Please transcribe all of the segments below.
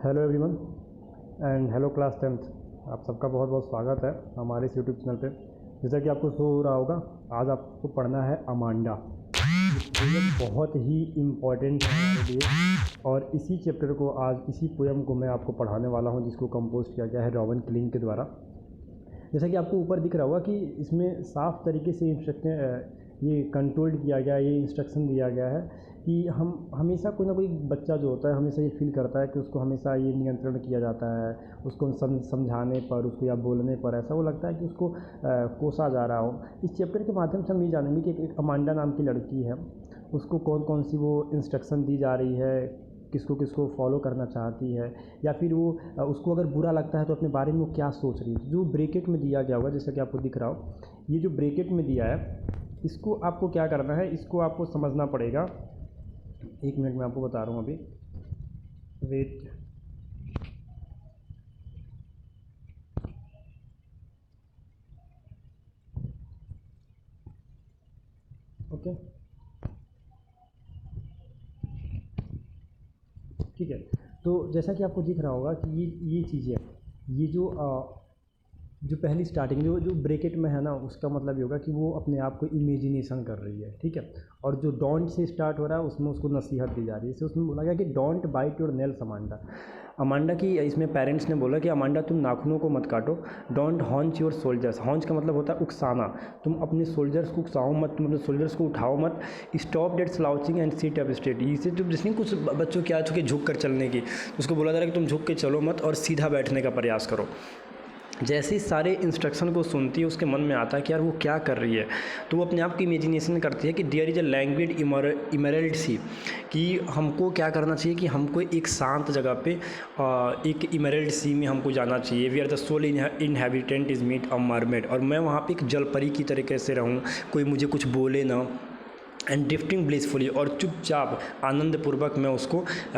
Hello everyone and hello class 10th। आप सबका बहुत बहुत स्वागत है हमारे इस यूट्यूब चैनल पे। जैसा कि आपको शो हो रहा होगा, आज आपको पढ़ना है अमांडा। ये बहुत ही इम्पॉर्टेंट है हमारे लिए और इसी चैप्टर को आज इसी पोएम को मैं आपको पढ़ाने वाला हूँ, जिसको कंपोज किया गया है रॉबिन किलिंग के द्वारा। जैसा कि आपको ऊपर दिख रहा होगा कि इसमें साफ़ तरीके से ये कंट्रोल्ड किया गया, ये इंस्ट्रक्शन दिया गया है कि हम हमेशा कोई ना कोई बच्चा जो होता है हमेशा ये फील करता है कि उसको हमेशा ये नियंत्रण किया जाता है, उसको समझाने पर, उसको या बोलने पर ऐसा वो लगता है कि उसको कोसा जा रहा हो। इस चैप्टर के माध्यम से हम ये जानेंगे कि एक अमांडा नाम की लड़की है, उसको कौन कौन सी वो इंस्ट्रक्शन दी जा रही है, किसको किसको फॉलो करना चाहती है, या फिर वो उसको अगर बुरा लगता है तो अपने बारे में वो क्या सोच रही है। जो ब्रैकेट में दिया गया होगा, जैसा कि आपको दिख रहा हो, ये जो ब्रैकेट में दिया है इसको आपको क्या करना है, इसको आपको समझना पड़ेगा। एक मिनट में आपको बता रहा हूँ, अभी वेट। ओके, ठीक है। तो जैसा कि आपको दिख रहा होगा कि ये चीज़ें, ये जो पहली स्टार्टिंग जो ब्रैकेट में है ना, उसका मतलब ये होगा कि वो अपने आप को इमेजिनेशन कर रही है, ठीक है। और जो डोंट से स्टार्ट हो रहा है उसमें उसको नसीहत दी जा रही है। इससे उसमें बोला गया कि don't bite your nails Amanda. Amanda की इसमें पेरेंट्स ने बोला कि अमांडा तुम नाखूनों को मत काटो। Don't hunch your shoulders. Hunch का मतलब होता है उकसाना। तुम अपने सोल्जर्स को उकसाओ मत, तुम अपने सोल्जर्स को उठाओ मत। Stop that slouching and sit up straight. इससे जो जिसने कुछ बच्चों की आ चुके झुक कर चलने की, उसको बोला जा रहा है कि तुम झुक के चलो मत और सीधा बैठने का प्रयास करो। जैसे ही सारे इंस्ट्रक्शन को सुनती है, उसके मन में आता है कि यार वो क्या कर रही है, तो वो अपने आप की इमेजिनेशन करती है कि there is a language emerald सी, कि हमको क्या करना चाहिए कि हमको एक शांत जगह पे एक इमरल्ड सी में हमको जाना चाहिए। We are the sole inhabitant is meet a mermaid. और मैं वहाँ पे एक जलपरी की तरीके से रहूँ, कोई मुझे कुछ बोले ना। एंड ड्रिफ्टिंग ब्लिसफुली, और चुपचाप आनंदपूर्वक मैं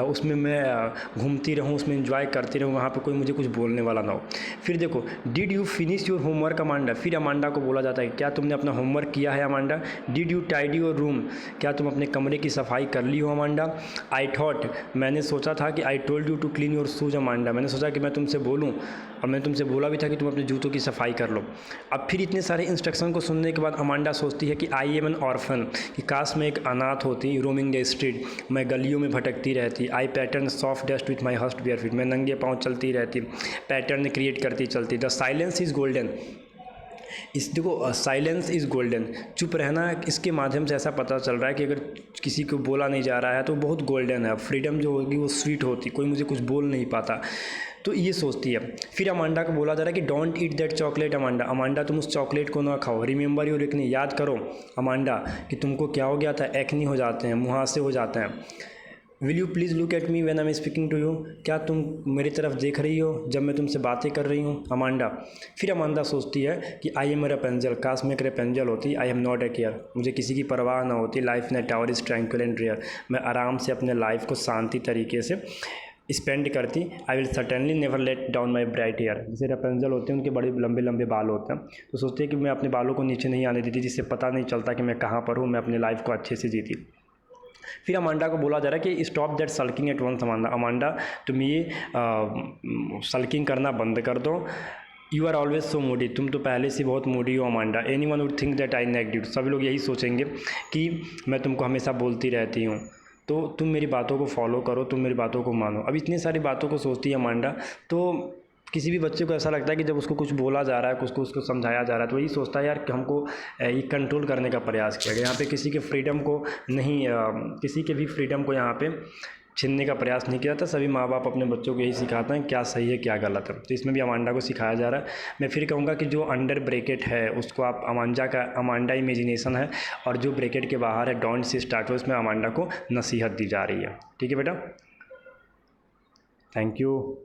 उसमें मैं घूमती रहूँ, उसमें एंजॉय करती रहूँ, वहाँ पे कोई मुझे कुछ बोलने वाला ना हो। फिर देखो, did you finish your homework Amanda. फिर अमांडा को बोला जाता है क्या तुमने अपना होमवर्क किया है Amanda. Did you tidy your room. क्या तुम अपने कमरे की सफाई कर ली हो अमांडा। आई थॉट, मैंने सोचा था कि I told you to clean your shoes Amanda. मैंने सोचा कि मैं तुमसे बोलूँ, और मैंने तुमसे बोला भी था कि तुम अपने जूतों की सफाई कर लो। अब फिर इतने सारे इंस्ट्रक्शन को सुनने के बाद अमांडा सोचती है कि आई एम एन ऑर्फन, कि काश मैं एक अनाथ होती। रोमिंग द स्ट्रीट, मैं गलियों में भटकती रहती। I pattern soft dust with my hushed bare feet, मैं नंगे पाँव चलती रहती, पैटर्न क्रिएट करती चलती। The silence is golden. इस देखो, साइलेंस इज़ गोल्डन, चुप रहना, इसके माध्यम से ऐसा पता चल रहा है कि अगर किसी को बोला नहीं जा रहा है तो बहुत गोल्डन है। फ्रीडम जो होगी वो स्वीट होती, कोई मुझे कुछ बोल नहीं पाता, तो ये सोचती है। फिर अमांडा को बोला जा रहा है कि don't eat that chocolate Amanda. Amanda तुम उस चॉकलेट को ना खाओ। रिमेंबर योर एक्ने, याद करो अमांडा कि तुमको क्या हो गया था, एक्नी हो जाते हैं, मुहासे हो जाते हैं। Will you please look at me when I am speaking to you. क्या तुम मेरी तरफ देख रही हो जब मैं तुमसे बातें कर रही हूँ अमांडा। फिर अमांडा सोचती है कि आई एम ए रेपेंजल, काश मैं एक रेपेंजल होती। I am not a care, मुझे किसी की परवाह ना होती। Life in a tower is tranquil and rare, मैं आराम से अपने लाइफ को शांति तरीके से स्पेंड करती। I will certainly never let down my bright hair. जैसे रेपेंजल होते हैं, उनके बड़े लंबे लंबे बाल होते हैं, तो सोचते हैं कि मैं अपने बालों को नीचे नहीं आने देती, जिससे पता नहीं चलता कि मैं कहाँ पर हूँ, मैं अपनी लाइफ को अच्छे से जीती। फिर अमांडा को बोला जा रहा है कि stop that sulking at once Amanda. Amanda तुम ये सल्किंग करना बंद कर दो। You are always so moody, तुम तो पहले से बहुत मूडी हो Amanda. Anyone would think that I nagged you, सभी लोग यही सोचेंगे कि मैं तुमको हमेशा बोलती रहती हूँ, तो तुम मेरी बातों को फॉलो करो, तुम मेरी बातों को मानो। अब इतनी सारी बातों को सोचती है अमांडा, तो किसी भी बच्चे को ऐसा लगता है कि जब उसको कुछ बोला जा रहा है, उसको समझाया जा रहा है, तो वही सोचता है यार कि हमको ये कंट्रोल करने का प्रयास किया गया। यहाँ पे किसी के फ्रीडम को नहीं, किसी के भी फ्रीडम को यहाँ पे छीनने का प्रयास नहीं किया जाता। सभी माँ बाप अपने बच्चों को यही सिखाते हैं क्या सही है क्या गलत है, तो इसमें भी अमांडा को सिखाया जा रहा है। मैं फिर कहूँगा कि जो अंडर ब्रैकेट है उसको आप अमांडा इमेजिनेशन है, और जो ब्रैकेट के बाहर है डोंट से स्टार्ट हो, इसमें अमांडा को नसीहत दी जा रही है। ठीक है बेटा, थैंक यू।